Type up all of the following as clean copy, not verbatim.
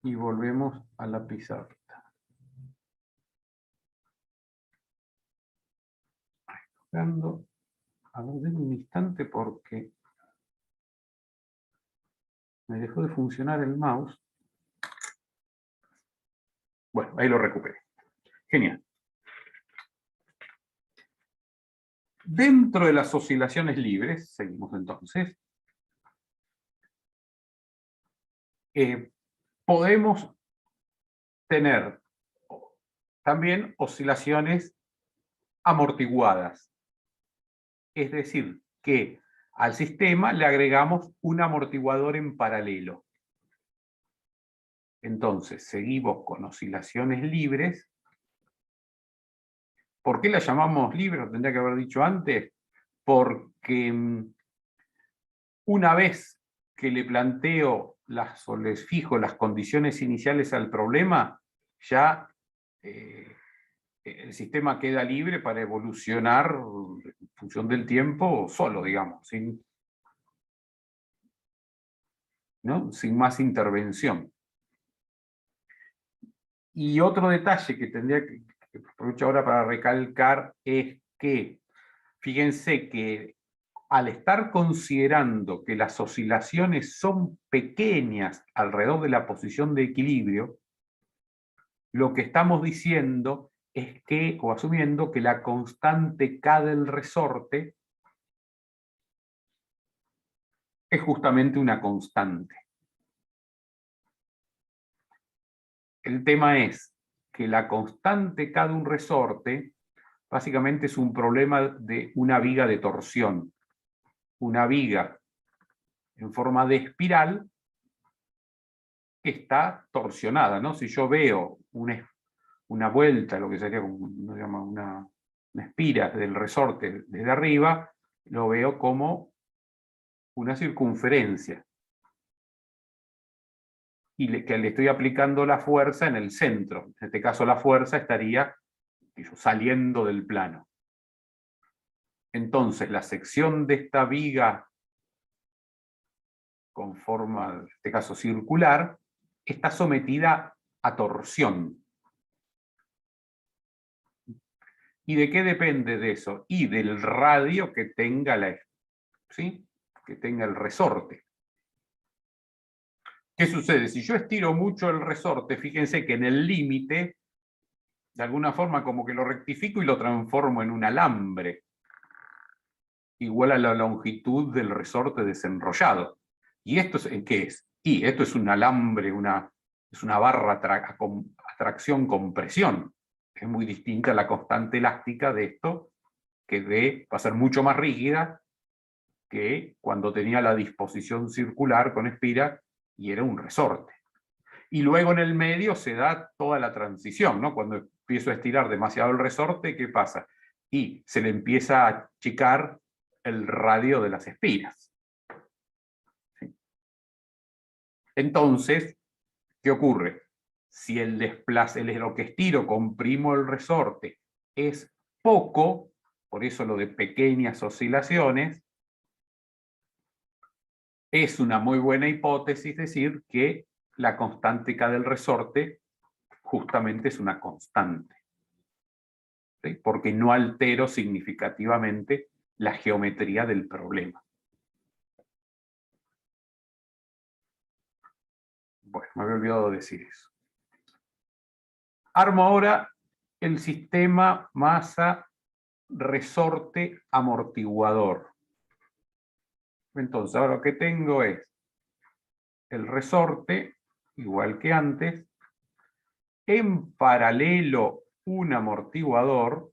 y volvemos a la pizarrita. A ver, denme un instante porque me dejó de funcionar el mouse. Bueno, ahí lo recuperé. Genial. Dentro de las oscilaciones libres, seguimos entonces, podemos tener también oscilaciones amortiguadas. Es decir, que al sistema le agregamos un amortiguador en paralelo. Entonces, seguimos con oscilaciones libres. ¿Por qué las llamamos libres? Lo tendría que haber dicho antes. Porque una vez que le planteo o les fijo las condiciones iniciales al problema, ya el sistema queda libre para evolucionar en función del tiempo solo, digamos, sin más intervención. Y otro detalle que tendría que aprovecho ahora para recalcar es que, fíjense que al estar considerando que las oscilaciones son pequeñas alrededor de la posición de equilibrio, lo que estamos diciendo es que, o asumiendo que la constante K del resorte es justamente una constante. El tema es que la constante K de un resorte básicamente es un problema de una viga de torsión. Una viga en forma de espiral que está torsionada, ¿no? Si yo veo una vuelta, lo que sería una espira del resorte desde arriba, lo veo como una circunferencia. Y que le estoy aplicando la fuerza en el centro. En este caso la fuerza estaría saliendo del plano. Entonces la sección de esta viga con forma, en este caso circular, está sometida a torsión. ¿Y de qué depende de eso? Y del radio que tenga que tenga el resorte. ¿Qué sucede? Si yo estiro mucho el resorte, fíjense que en el límite, de alguna forma como que lo rectifico y lo transformo en un alambre, igual a la longitud del resorte desenrollado. ¿Y esto qué es? Y esto es un alambre, es una barra atracción-compresión. Es muy distinta a la constante elástica de esto, que va a ser mucho más rígida que cuando tenía la disposición circular con espira y era un resorte. Y luego en el medio se da toda la transición, ¿no? Cuando empiezo a estirar demasiado el resorte, ¿qué pasa? Y se le empieza a achicar el radio de las espiras. ¿Sí? Entonces, ¿qué ocurre? Si lo que estiro, comprimo el resorte, es poco, por eso lo de pequeñas oscilaciones, es una muy buena hipótesis decir que la constante K del resorte justamente es una constante, ¿sí? Porque no altero significativamente la geometría del problema. Bueno, me había olvidado decir eso. Armo ahora el sistema masa-resorte-amortiguador. Entonces, ahora lo que tengo es el resorte, igual que antes, en paralelo un amortiguador,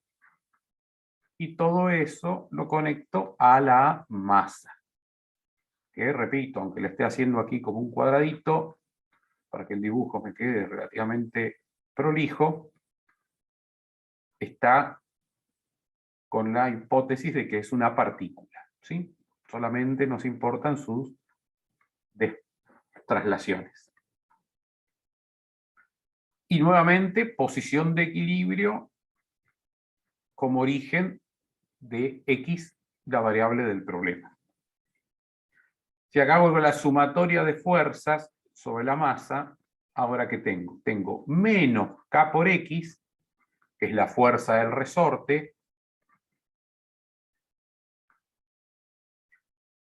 y todo eso lo conecto a la masa. Que, repito, aunque le esté haciendo aquí como un cuadradito, para que el dibujo me quede relativamente prolijo, está con la hipótesis de que es una partícula, ¿sí? Solamente nos importan sus traslaciones. Y nuevamente, posición de equilibrio como origen de X, la variable del problema. Si acá vuelvo a la sumatoria de fuerzas sobre la masa, ahora ¿qué tengo? Tengo menos K por X, que es la fuerza del resorte,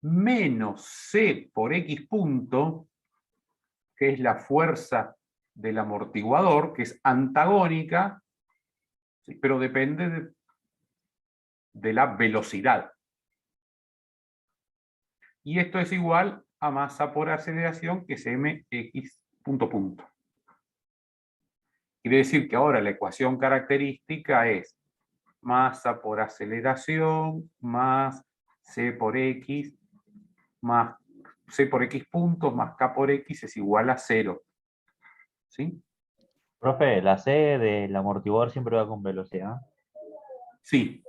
menos C por X punto, que es la fuerza del amortiguador, que es antagónica, ¿sí? Pero depende de la velocidad. Y esto es igual a masa por aceleración, que es mx punto punto. Quiere decir que ahora la ecuación característica es masa por aceleración más c por x más c por x puntos más k por x es igual a 0. ¿Sí? Profe, la C del amortiguador siempre va con velocidad Sí,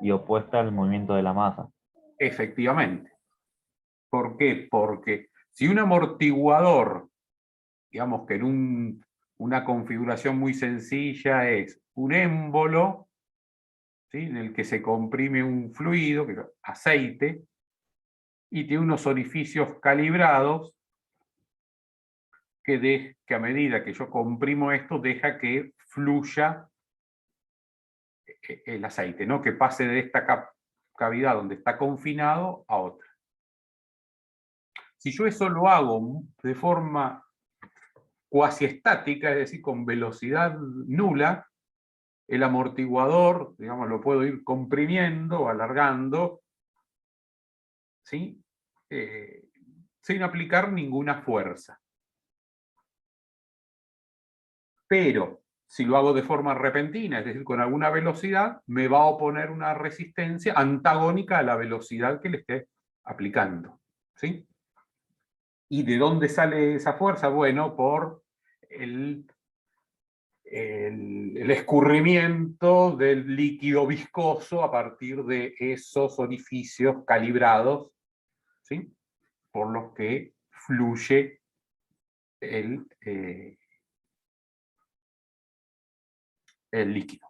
y opuesta al movimiento de la masa. efectivamente. ¿Por qué? Porque si un amortiguador, digamos que en una configuración muy sencilla es un émbolo, ¿sí? En el que se comprime un fluido, que es aceite, y tiene unos orificios calibrados que a medida que yo comprimo esto, deja que fluya el aceite, ¿no? Que pase de esta cavidad donde está confinado a otra. Si yo eso lo hago de forma cuasi estática, es decir, con velocidad nula, el amortiguador, digamos, lo puedo ir comprimiendo, alargando, ¿sí? Sin aplicar ninguna fuerza. Pero si lo hago de forma repentina, es decir, con alguna velocidad, me va a oponer una resistencia antagónica a la velocidad que le esté aplicando. ¿Sí? ¿Y de dónde sale esa fuerza? Bueno, por el escurrimiento del líquido viscoso a partir de esos orificios calibrados, ¿sí? Por los que fluye el líquido.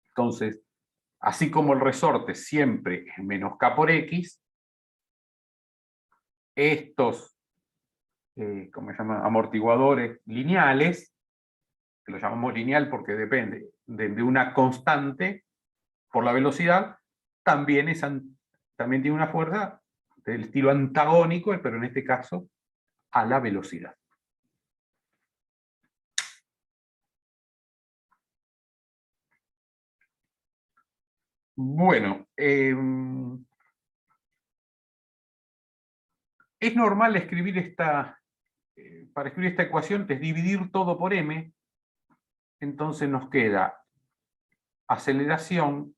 Entonces, así como el resorte siempre es menos K por X, estos ¿cómo se llama? Amortiguadores lineales, que lo llamamos lineal porque depende de una constante por la velocidad, también tiene una fuerza del estilo antagónico, pero en este caso a la velocidad. Bueno, es normal escribir para escribir esta ecuación es dividir todo por m, entonces nos queda aceleración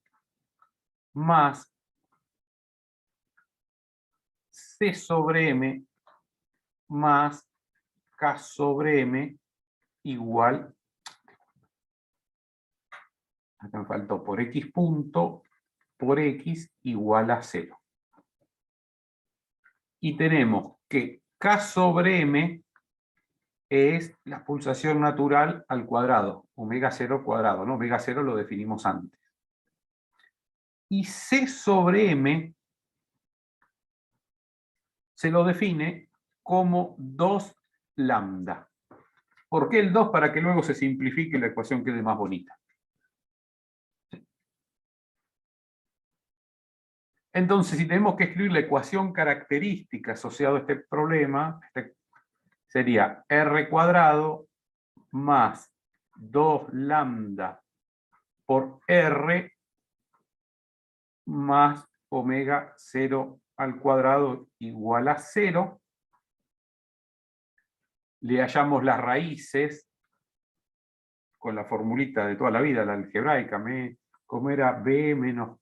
más c sobre m más k sobre m igual, acá me faltó, por x punto por x igual a 0. Y tenemos que k sobre m es la pulsación natural al cuadrado, omega 0 cuadrado, ¿no? Omega 0 lo definimos antes. Y c sobre m se lo define como 2 lambda. ¿Por qué el 2? Para que luego se simplifique y la ecuación quede más bonita. Entonces, si tenemos que escribir la ecuación característica asociada a este problema, sería r cuadrado más 2 lambda por r más omega 0 al cuadrado igual a 0. Le hallamos las raíces con la formulita de toda la vida, la algebraica, como era b menos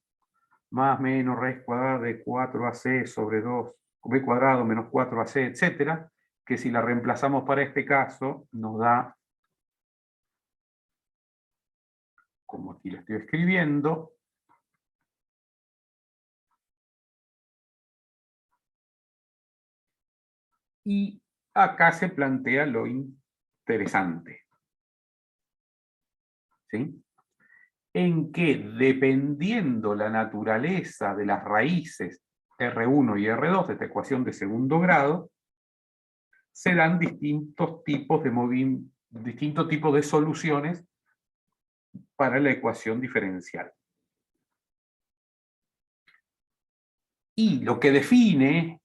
más menos raíz cuadrada de 4ac sobre 2, b cuadrado menos 4ac, etcétera, que si la reemplazamos para este caso, nos da, como aquí la estoy escribiendo, y acá se plantea lo interesante, ¿sí? En que dependiendo la naturaleza de las raíces R1 y R2 de esta ecuación de segundo grado, se dan distintos tipos de soluciones para la ecuación diferencial. Y lo que define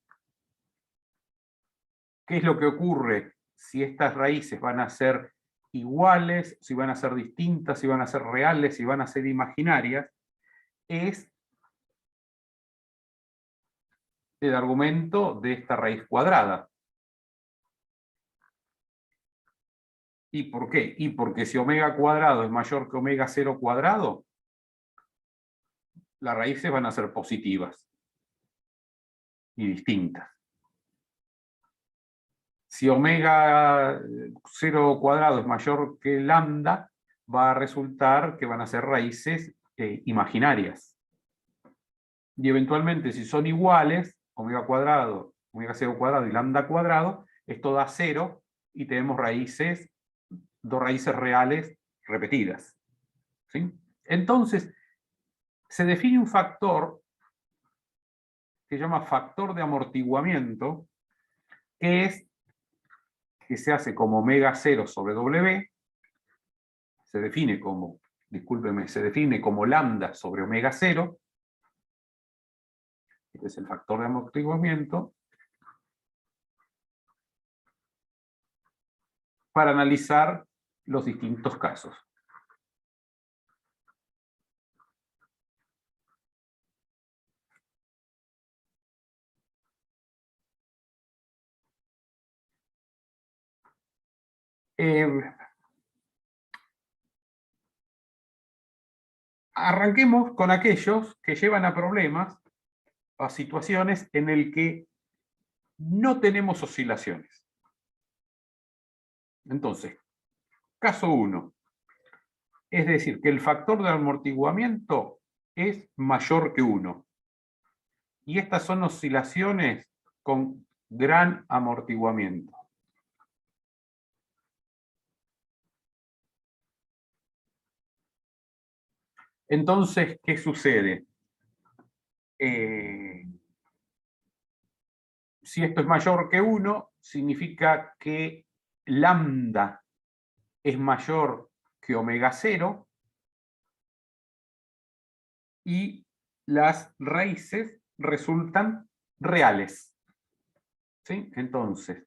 qué es lo que ocurre si estas raíces van a ser iguales, si van a ser distintas, si van a ser reales, si van a ser imaginarias, es el argumento de esta raíz cuadrada. ¿Y por qué? Y porque si omega cuadrado es mayor que omega 0 cuadrado, las raíces van a ser positivas y distintas. Si omega 0 cuadrado es mayor que lambda, va a resultar que van a ser raíces imaginarias. Y eventualmente, si son iguales, omega cuadrado, omega 0 cuadrado y lambda cuadrado, esto da 0 y tenemos raíces, dos raíces reales repetidas. ¿Sí? Entonces, se define un factor que se llama factor de amortiguamiento, que se hace como omega 0 sobre W, se define como, discúlpeme, se define como lambda sobre omega 0, este es el factor de amortiguamiento, para analizar los distintos casos. Arranquemos con aquellos que llevan a problemas, a situaciones en el que no tenemos oscilaciones. Entonces, caso 1. Es decir, que el factor de amortiguamiento es mayor que 1. Y estas son oscilaciones con gran amortiguamiento. Entonces, ¿qué sucede? Si esto es mayor que 1, significa que lambda es mayor que omega 0 y las raíces resultan reales. ¿Sí? Entonces,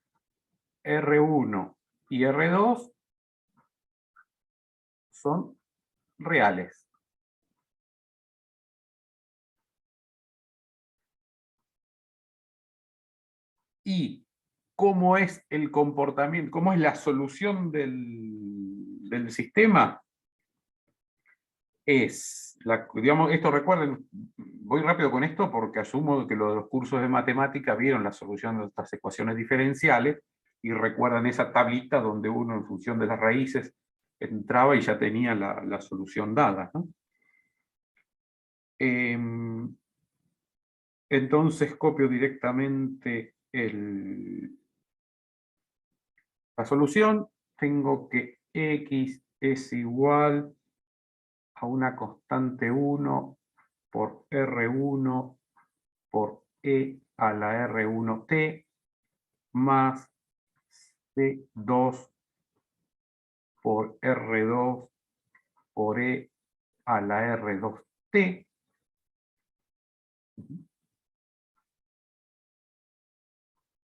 R1 y R2 son reales. Y cómo es el comportamiento, cómo es la solución del sistema, digamos, esto recuerden, voy rápido con esto porque asumo que los cursos de matemática vieron la solución de estas ecuaciones diferenciales y recuerdan esa tablita donde uno en función de las raíces entraba y ya tenía la solución dada, ¿no? Entonces copio directamente la solución. Tengo que x es igual a una constante 1 por R1 por E a la R1t más C2 por R2 por E a la R2t.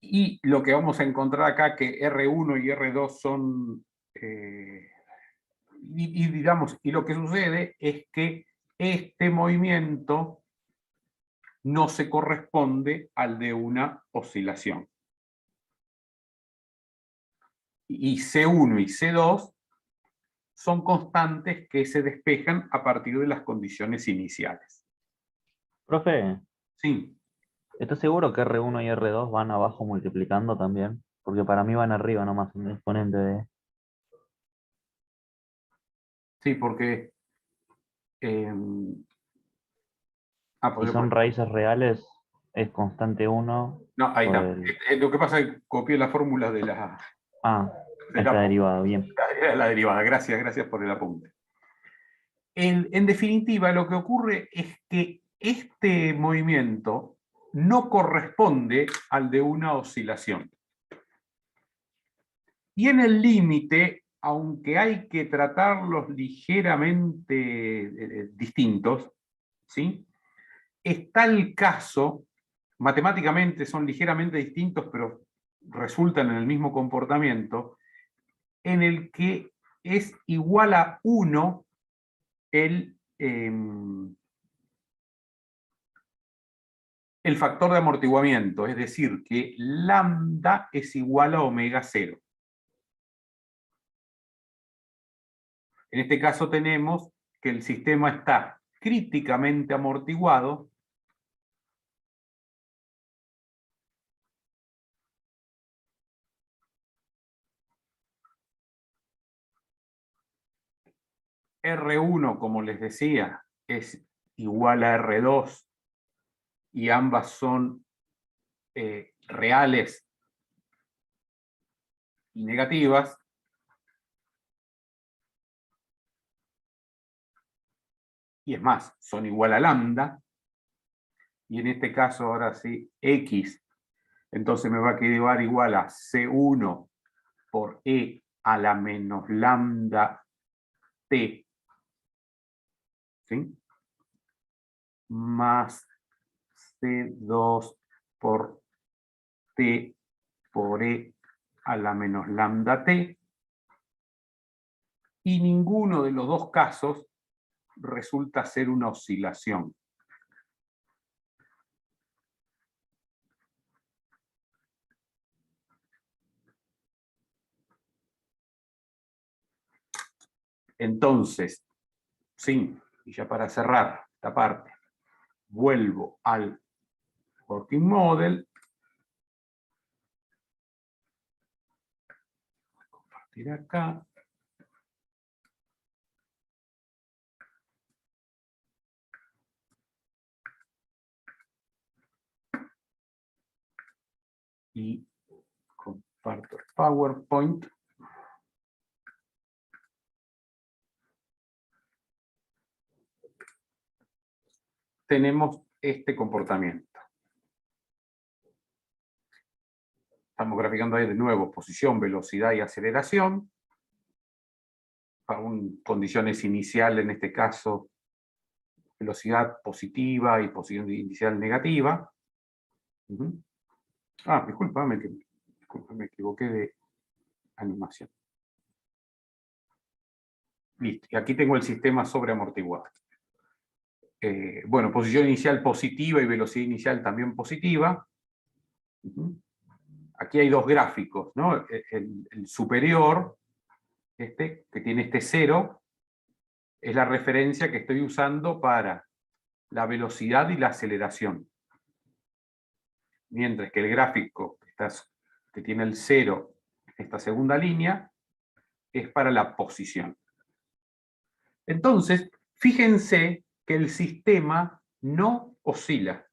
Y lo que vamos a encontrar acá, que R1 y R2 son, digamos, y lo que sucede es que este movimiento no se corresponde al de una oscilación. Y C1 y C2 son constantes que se despejan a partir de las condiciones iniciales. Profe, Sí. ¿estás seguro que R1 y R2 van abajo multiplicando también? Porque para mí van arriba nomás en el exponente de... Sí, porque... Si son raíces reales, es constante 1 no, ahí por está. el... Lo que pasa es que copié la fórmula de la... Ah, está derivado, bien. La derivada. Gracias por el apunte. En definitiva, lo que ocurre es que este movimiento no corresponde al de una oscilación. Y en el límite, aunque hay que tratarlos ligeramente distintos, ¿sí? Está el caso, matemáticamente son ligeramente distintos, pero resultan en el mismo comportamiento, en el que es igual a 1 el factor de amortiguamiento, es decir, que lambda es igual a omega 0. En este caso tenemos que el sistema está críticamente amortiguado R1, como les decía, es igual a R2 y ambas son reales y negativas. Y es más, son igual a lambda. Y en este caso, ahora sí, X. Entonces me va a quedar igual a C1 por E a la menos lambda T. ¿Sí? Más C2 por T por E a la menos lambda T. Y ninguno de los dos casos resulta ser una oscilación. Entonces, sí, y ya para cerrar esta parte, vuelvo al working model. Voy a compartir acá. Y comparto el PowerPoint. Tenemos este comportamiento. Estamos graficando ahí de nuevo posición, velocidad y aceleración. Condiciones iniciales, en este caso, velocidad positiva y posición inicial negativa. Discúlpame, me equivoqué de animación. Listo, y aquí tengo el sistema sobreamortiguado. Bueno, posición inicial positiva y velocidad inicial también positiva. Aquí hay dos gráficos, ¿no? El superior, que tiene este 0, es la referencia que estoy usando para la velocidad y la aceleración. Mientras que el gráfico que tiene el 0, esta segunda línea, es para la posición. Entonces, fíjense que el sistema no oscila.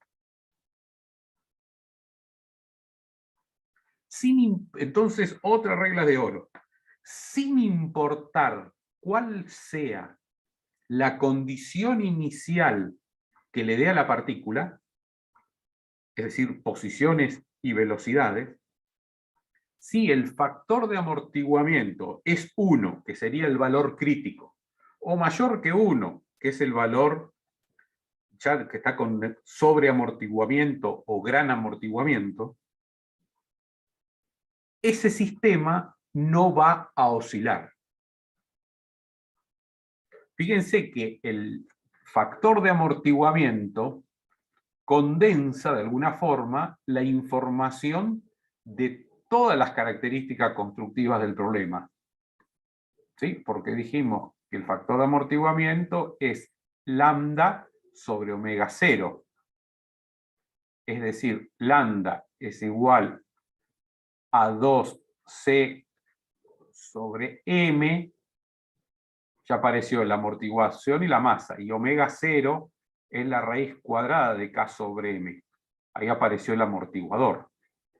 Entonces, otra regla de oro. Sin importar cuál sea la condición inicial que le dé a la partícula, es decir, posiciones y velocidades, si el factor de amortiguamiento es 1, que sería el valor crítico, o mayor que 1, que es el valor ya que está con sobreamortiguamiento o gran amortiguamiento, ese sistema no va a oscilar. Fíjense que el factor de amortiguamiento condensa de alguna forma la información de todas las características constructivas del problema. ¿Sí? Porque dijimos que el factor de amortiguamiento es lambda sobre omega 0. Es decir, lambda es igual a 2C sobre M, ya apareció la amortiguación y la masa, y omega 0 es la raíz cuadrada de K sobre M. Ahí apareció el amortiguador.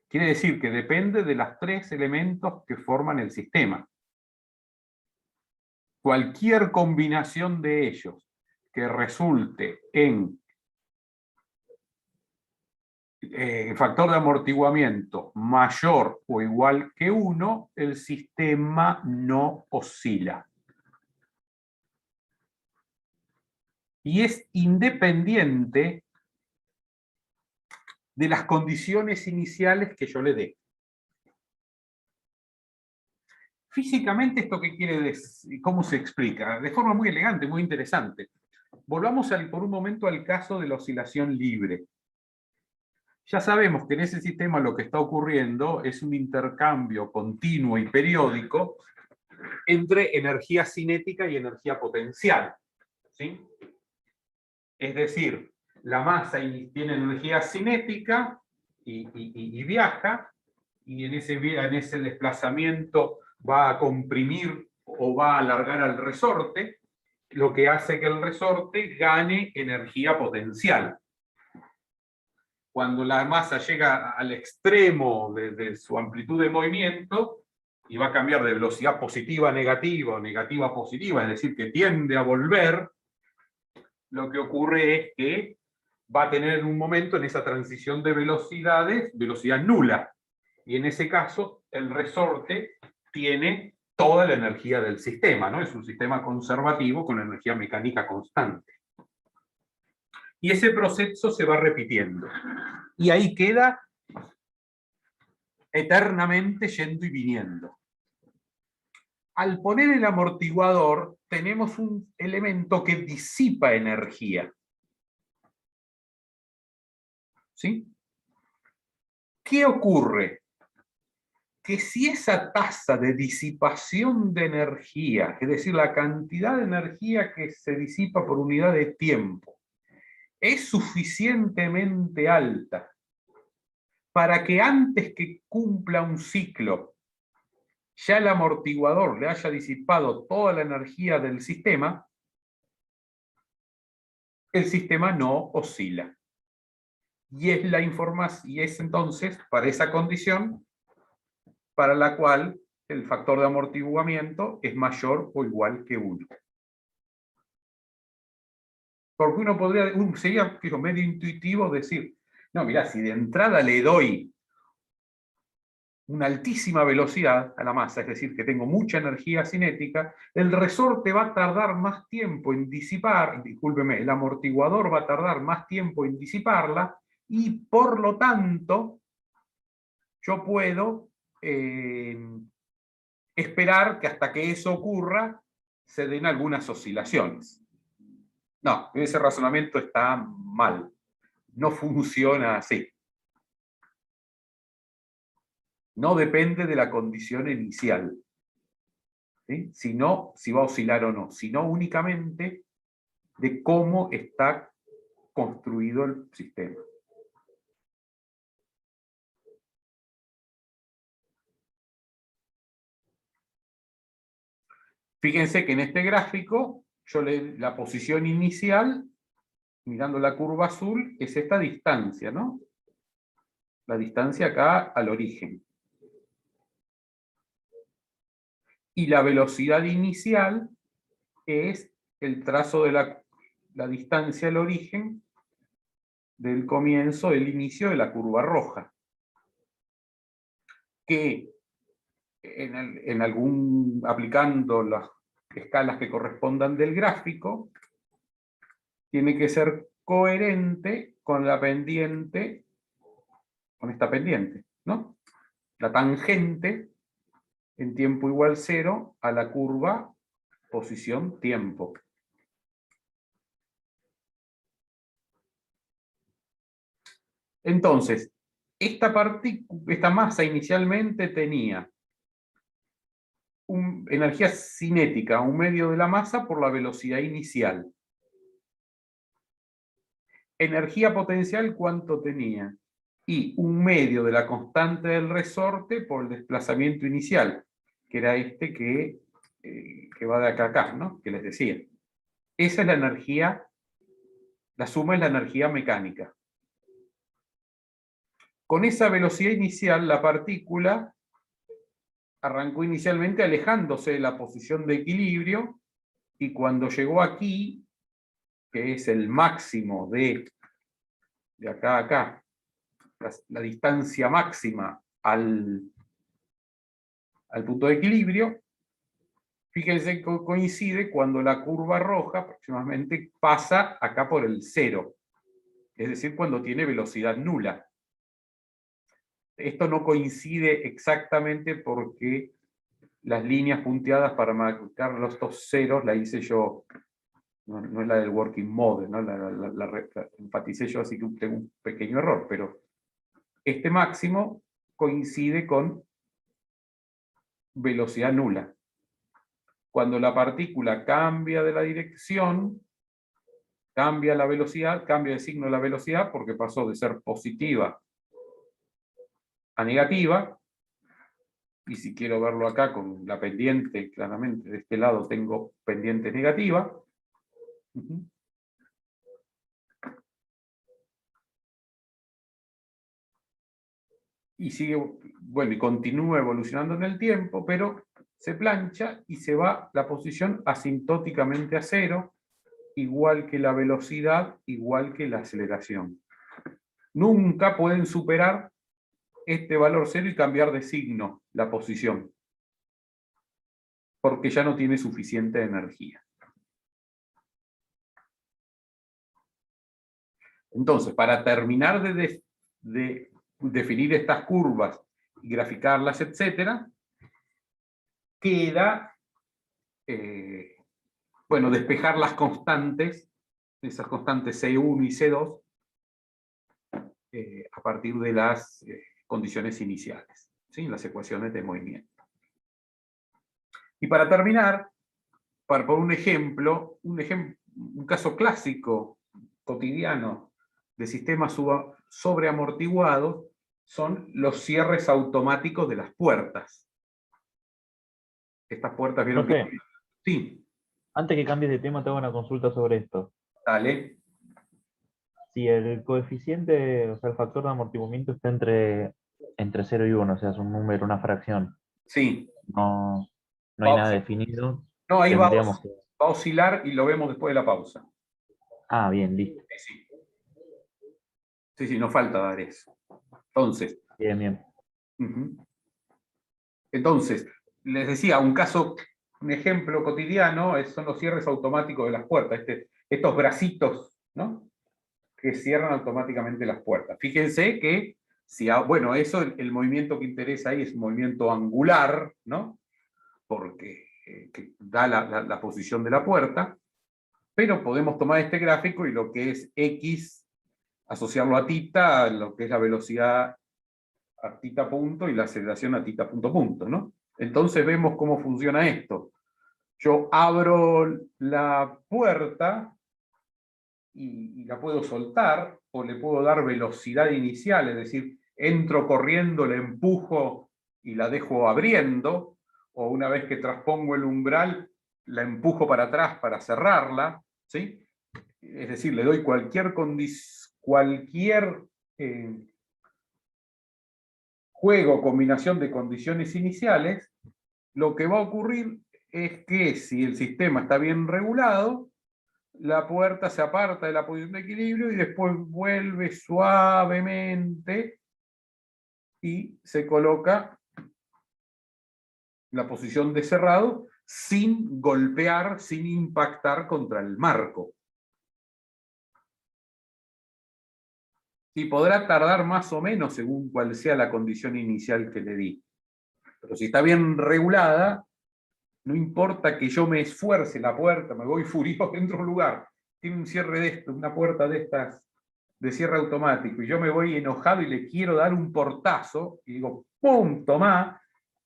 Quiere decir que depende de los 3 elementos que forman el sistema. Cualquier combinación de ellos que resulte en factor de amortiguamiento mayor o igual que 1, el sistema no oscila. Y es independiente de las condiciones iniciales que yo le dé. Físicamente, ¿esto qué quiere decir? ¿Cómo se explica? De forma muy elegante, muy interesante. Volvamos por un momento al caso de la oscilación libre. Ya sabemos que en ese sistema lo que está ocurriendo es un intercambio continuo y periódico entre energía cinética y energía potencial. ¿Sí? Es decir, la masa tiene energía cinética y viaja, y en ese desplazamiento va a comprimir o va a alargar al resorte, lo que hace que el resorte gane energía potencial. Cuando la masa llega al extremo de su amplitud de movimiento y va a cambiar de velocidad positiva a negativa o negativa a positiva, es decir, que tiende a volver, lo que ocurre es que va a tener en un momento en esa transición de velocidades, velocidad nula. Y en ese caso, el resorte tiene toda la energía del sistema, ¿no? Es un sistema conservativo con energía mecánica constante. Y ese proceso se va repitiendo. Y ahí queda eternamente yendo y viniendo. Al poner el amortiguador, tenemos un elemento que disipa energía. ¿Sí? ¿Qué ocurre? Que si esa tasa de disipación de energía, es decir, la cantidad de energía que se disipa por unidad de tiempo, es suficientemente alta para que antes que cumpla un ciclo, ya el amortiguador le haya disipado toda la energía del sistema, el sistema no oscila. Y es entonces, para esa condición, para la cual el factor de amortiguamiento es mayor o igual que 1. Porque sería medio intuitivo decir, no, mirá, si de entrada le doy una altísima velocidad a la masa, es decir, que tengo mucha energía cinética, el resorte va a tardar más tiempo en disipar, discúlpeme, el amortiguador va a tardar más tiempo en disiparla, y por lo tanto, yo puedo esperar que hasta que eso ocurra se den algunas oscilaciones. No, ese razonamiento está mal. No funciona así. No depende de la condición inicial, ¿sí? Sino si va a oscilar o no, sino únicamente de cómo está construido el sistema. Fíjense que en este gráfico, la posición inicial, mirando la curva azul, es esta distancia, ¿no? La distancia acá al origen. Y la velocidad inicial es el trazo de la distancia al origen del comienzo, del inicio de la curva roja. Que aplicando las escalas que correspondan del gráfico, tiene que ser coherente con la pendiente, con esta pendiente, ¿no? La tangente en tiempo igual 0 a la curva posición tiempo. Entonces, esta masa inicialmente tenía energía cinética, un medio de la masa por la velocidad inicial. Energía potencial, ¿cuánto tenía? Y un medio de la constante del resorte por el desplazamiento inicial, que era este que va de acá a acá, ¿no? Que les decía. Esa es la energía, la suma es la energía mecánica. Con esa velocidad inicial, la partícula arrancó inicialmente alejándose de la posición de equilibrio, y cuando llegó aquí, que es el máximo de acá a acá, la distancia máxima al punto de equilibrio, fíjense que coincide cuando la curva roja aproximadamente pasa acá por el 0, es decir, cuando tiene velocidad nula. Esto no coincide exactamente porque las líneas punteadas para marcar los dos ceros la hice yo, no es la del working model, ¿no? La enfaticé yo, así que tengo un pequeño error, pero este máximo coincide con velocidad nula. Cuando la partícula cambia de la dirección, cambia la velocidad, cambia de signo la velocidad, porque pasó de ser positiva a negativa, y si quiero verlo acá con la pendiente, claramente de este lado tengo pendiente negativa. Y sigue, bueno, y continúa evolucionando en el tiempo, pero se plancha y se va la posición asintóticamente a 0, igual que la velocidad, igual que la aceleración. Nunca pueden superar este valor 0 y cambiar de signo la posición, porque ya no tiene suficiente energía. Entonces, para terminar de definir estas curvas y graficarlas, etc., queda, bueno, despejar las constantes, esas constantes C1 y C2, a partir de las condiciones iniciales, ¿sí? Las ecuaciones de movimiento. Y para terminar, para poner un caso clásico, cotidiano, de sistemas sobreamortiguados, son los cierres automáticos de las puertas. Estas puertas, ¿vieron que? Profe, Sí, antes que cambies de tema, tengo una consulta sobre esto. dale. Si el coeficiente, o sea, el factor de amortiguamiento está entre 0 y 1, o sea, es un número, una fracción, Sí. no hay nada Pausa. definido, No, ahí tendríamos que... va a oscilar y lo vemos después de la pausa. Ah, bien, listo. Sí, sí, sí, no falta dar eso. Entonces, Bien, bien. entonces, les decía, un ejemplo cotidiano son los cierres automáticos de las puertas, estos bracitos, ¿no? Que cierran automáticamente las puertas. Fíjense que, bueno, eso, el movimiento que interesa ahí es un movimiento angular, ¿no? Porque que da la posición de la puerta, pero podemos tomar este gráfico y lo que es X, asociarlo a θ, lo que es la velocidad a θ punto y la aceleración a θ punto punto, ¿no? Entonces vemos cómo funciona esto. Yo abro la puerta y la puedo soltar, o le puedo dar velocidad inicial, es decir, entro corriendo, la empujo y la dejo abriendo, o una vez que transpongo el umbral, la empujo para atrás para cerrarla, ¿sí? Es decir, le doy cualquier juego, combinación de condiciones iniciales. Lo que va a ocurrir es que si el sistema está bien regulado, la puerta se aparta de la posición de equilibrio y después vuelve suavemente y se coloca en la posición de cerrado sin golpear, sin impactar contra el marco. Y podrá tardar más o menos según cuál sea la condición inicial que le di. Pero si está bien regulada, no importa que yo me esfuerce la puerta, me voy furioso dentro de un lugar, tiene un cierre de esto, una puerta de estas de cierre automático, y yo me voy enojado y le quiero dar un portazo, y digo, ¡pum!, tomá,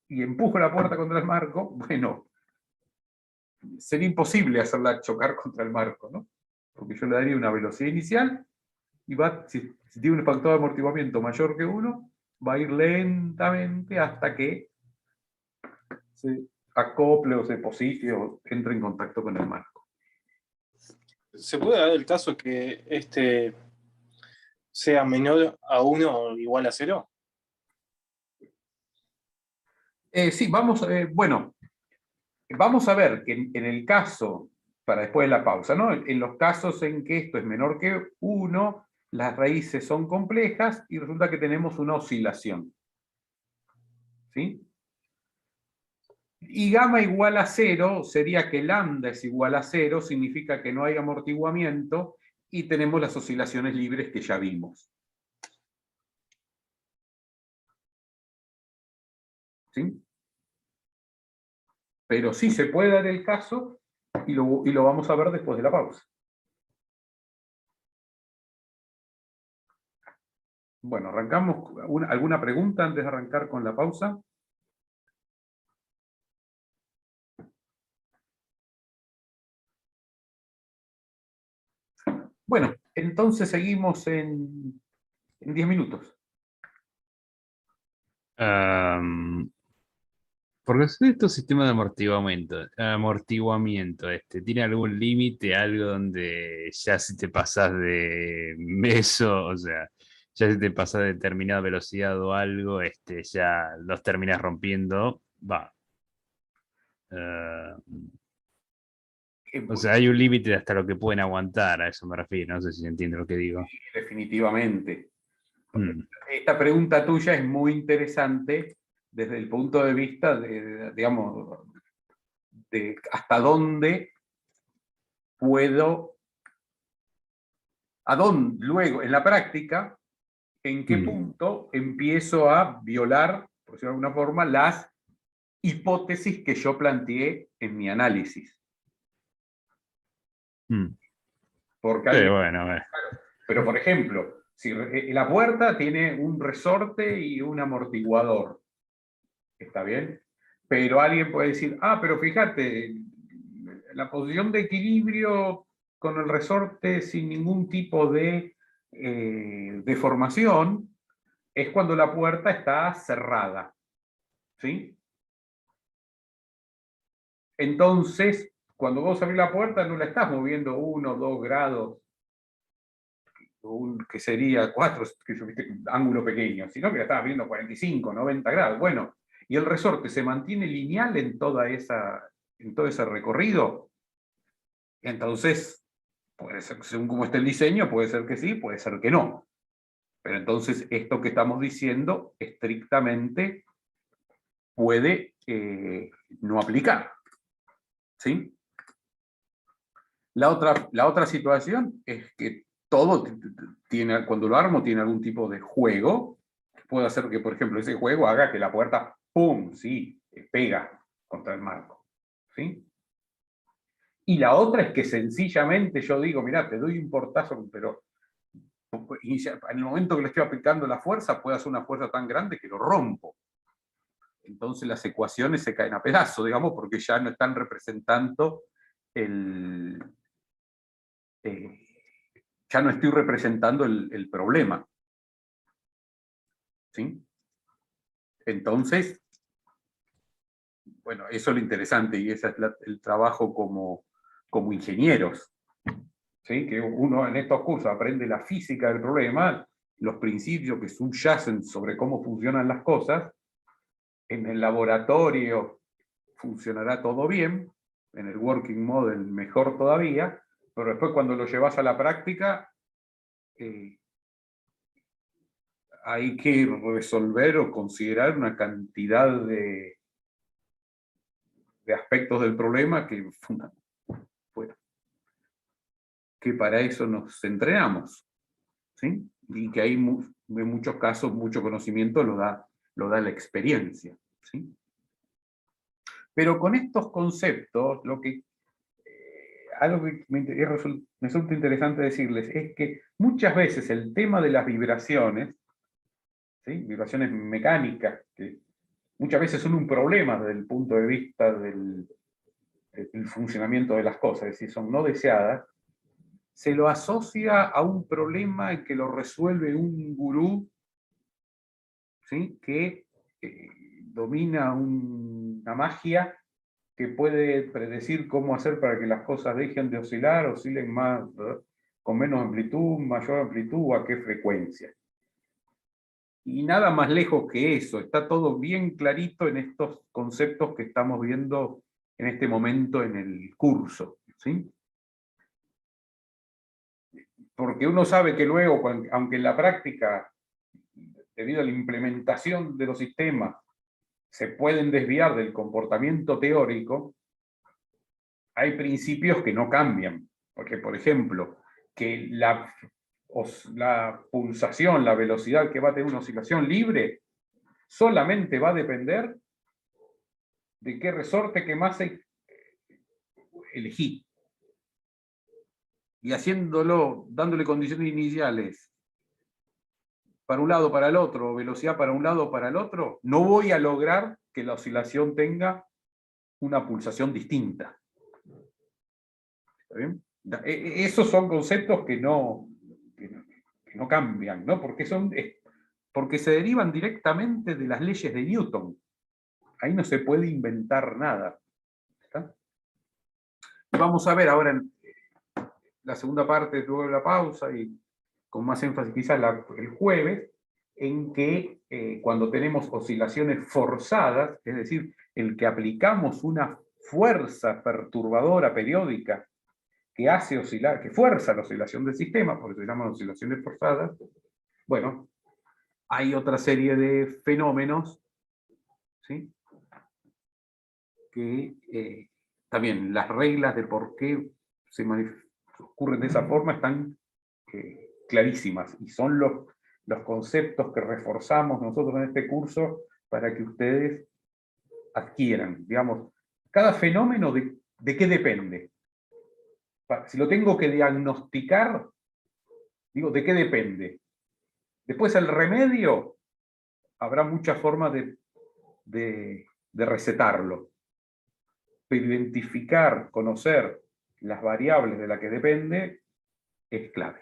y empujo la puerta contra el marco, bueno, sería imposible hacerla chocar contra el marco, ¿no? Porque yo le daría una velocidad inicial, y si tiene un factor de amortiguamiento mayor que 1, va a ir lentamente hasta que se acople o se posite o entre en contacto con el marco. ¿Se puede dar el caso que este sea menor a 1 o igual a 0? Sí, bueno, vamos a ver que en el caso, para después de la pausa, ¿no? En los casos en que esto es menor que 1, las raíces son complejas y resulta que tenemos una oscilación. ¿Sí? Y gamma igual a 0 sería que lambda es igual a 0, significa que no hay amortiguamiento y tenemos las oscilaciones libres que ya vimos. ¿Sí? Pero sí se puede dar el caso y lo vamos a ver después de la pausa. Bueno, arrancamos. ¿Alguna pregunta antes de arrancar con la pausa? Bueno, entonces seguimos en 10 minutos. Porque son estos sistemas de amortiguamiento, ¿tiene algún límite, algo donde ya si te pasas de meso, o sea, ya si te pasas de determinada velocidad o algo, ya los terminas rompiendo? Va. O sea, hay un límite hasta lo que pueden aguantar, a eso me refiero, no sé si se entiende lo que digo. Definitivamente. Mm. Esta pregunta tuya es muy interesante desde el punto de vista digamos, de hasta dónde puedo, luego, en la práctica, en qué punto empiezo a violar, por decirlo de alguna forma, las hipótesis que yo planteé en mi análisis. Porque Sí, bueno, pero, por ejemplo, si la puerta tiene un resorte y un amortiguador, ¿está bien? Pero alguien puede decir, pero fíjate, la posición de equilibrio con el resorte sin ningún tipo de deformación es cuando la puerta está cerrada. ¿Sí? Entonces, cuando vos abrís la puerta no la estás moviendo 1 o 2 grados, que sería 4, que yo viste, ángulo pequeño, sino que la estás abriendo 45, 90 grados. Bueno, y el resorte se mantiene lineal en todo ese recorrido. Entonces, puede ser, según cómo esté el diseño, puede ser que sí, puede ser que no. Pero entonces esto que estamos diciendo estrictamente puede no aplicar. ¿Sí? La otra situación es que todo tiene, cuando lo armo, tiene algún tipo de juego. Puede hacer que, por ejemplo, ese juego haga que la puerta, ¡pum!, sí, pega contra el marco. ¿Sí? Y la otra es que sencillamente yo digo, mirá, te doy un portazo, pero en el momento que le estoy aplicando la fuerza, puede hacer una fuerza tan grande que lo rompo. Entonces las ecuaciones se caen a pedazos, digamos, porque ya no están representando ya no estoy representando el problema. ¿Sí? Entonces, bueno, eso es lo interesante y ese es el trabajo como ingenieros. ¿Sí? Que uno en estos cursos aprende la física del problema, los principios que subyacen sobre cómo funcionan las cosas. En el laboratorio funcionará todo bien, en el working model mejor todavía, pero después cuando lo llevas a la práctica, hay que resolver o considerar una cantidad de aspectos del problema bueno, que para eso nos entrenamos. ¿Sí? Y que hay en muchos casos mucho conocimiento lo da la experiencia. ¿Sí? Pero con estos conceptos, algo que me resulta interesante decirles es que muchas veces el tema de las vibraciones, ¿sí? Vibraciones mecánicas, que muchas veces son un problema desde el punto de vista del funcionamiento de las cosas, es decir, son no deseadas, se lo asocia a un problema que lo resuelve un gurú, ¿sí? Que domina una magia que puede predecir cómo hacer para que las cosas dejen de oscilar, oscilen más, con menos amplitud, mayor amplitud, o a qué frecuencia. Y nada más lejos que eso, está todo bien clarito en estos conceptos que estamos viendo en este momento en el curso. ¿Sí? porque uno sabe que luego, aunque en la práctica, debido a la implementación de los sistemas, se pueden desviar del comportamiento teórico, hay principios que no cambian. Porque, por ejemplo, que la pulsación, la velocidad que va a tener una oscilación libre, solamente va a depender de qué resorte que más elegí. Y haciéndolo, dándole condiciones iniciales para un lado, para el otro, velocidad para un lado, para el otro, no voy a lograr que la oscilación tenga una pulsación distinta. ¿Está bien? Esos son conceptos que no cambian, ¿no? Porque se derivan directamente de las leyes de Newton. Ahí no se puede inventar nada. ¿Está? Vamos a ver ahora en la segunda parte, luego de la pausa, y con más énfasis quizás el jueves, en que cuando tenemos oscilaciones forzadas, es decir, el que aplicamos una fuerza perturbadora periódica que hace oscilar, que fuerza la oscilación del sistema, por eso se llaman oscilaciones forzadas, bueno, hay otra serie de fenómenos, ¿sí? Que también las reglas de por qué ocurren de esa forma están clarísimas, y son los conceptos que reforzamos nosotros en este curso para que ustedes adquieran. Digamos, cada fenómeno de qué depende. Si lo tengo que diagnosticar, digo, ¿de qué depende? Después el remedio, habrá muchas formas de recetarlo. Pero identificar, conocer las variables de las que depende, es clave.